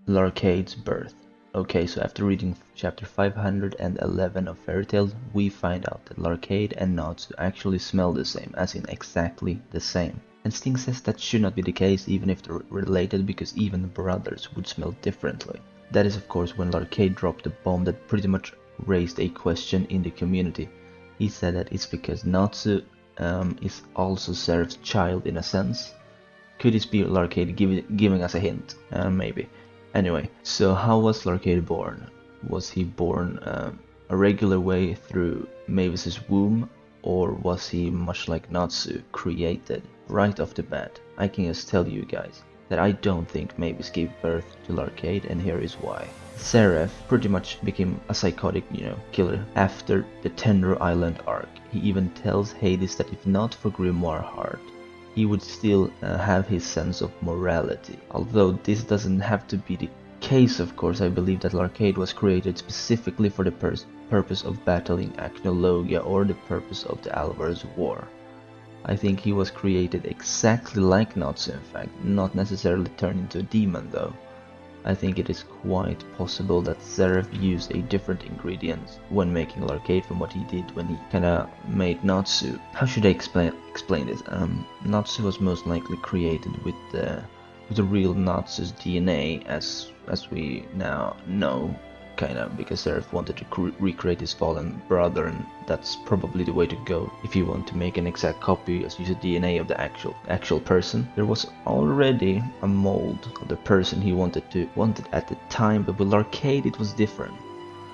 Larcade's birth. Okay, so after reading chapter 511 of Fairy Tail, we find out that Larcade and Natsu actually smell the same, as in exactly the same. And Sting says that should not be the case even if they're related, because even brothers would smell differently. That is of course when Larcade dropped the bomb that pretty much raised a question in the community. He said that it's because Natsu is also Seraph's child in a sense. Could this be Larcade giving us a hint? Maybe. Anyway, so how was Larcade born? Was he born a regular way through Mavis's womb, or was he, much like Natsu, created right off the bat? I can just tell you guys that I don't think Mavis gave birth to Larcade, and here is why. Seraph pretty much became a psychotic, killer after the Tender Island arc. He even tells Hades that if not for Grimoire Heart, he would still have his sense of morality. Although this doesn't have to be the case, of course. I believe that Larcade was created specifically for the purpose of battling Acnologia, or the purpose of the Alvarez War. I think he was created exactly like Natsu, in fact, not necessarily turned into a demon though. I think it is quite possible that Seraph used a different ingredient when making Larcade from what he did when he kinda made Natsu. How should I explain this? Natsu was most likely created with the real Natsu's DNA, as we now know, kinda, because Seraph wanted to recreate his fallen brother, and that's probably the way to go if you want to make an exact copy. Just use the DNA of the actual person. There was already a mold of the person he wanted at the time, but with Larcade it was different.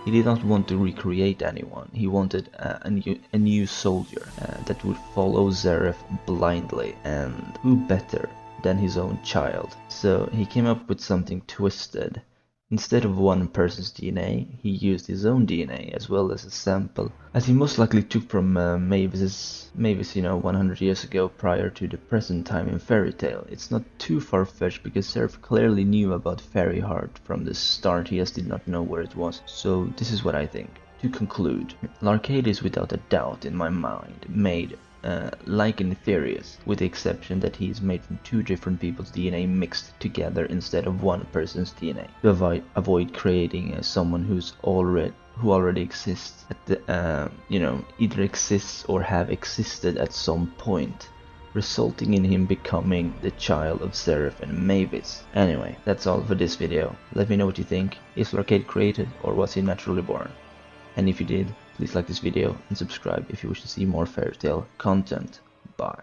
He did not want to recreate anyone. He wanted a new soldier that would follow Seraph blindly, and who better than his own child? So he came up with something twisted. Instead of one person's DNA, he used his own DNA as well as a sample, as he most likely took from Mavis, 100 years ago, prior to the present time in Fairy Tail. It's not too far-fetched because Seraph clearly knew about Fairy Heart from the start, he just did not know where it was. So this is what I think. To conclude, Larcade is without a doubt in my mind made like Nefarious, with the exception that he is made from two different people's DNA mixed together instead of one person's DNA, to avoid creating someone who already exists at the either exists or have existed at some point, resulting in him becoming the child of Seraph and Mavis. Anyway, that's all for this video. Let me know what you think. Is Larcade created, or was he naturally born? And if you did, please like this video and subscribe if you wish to see more Fairy Tail content. Bye.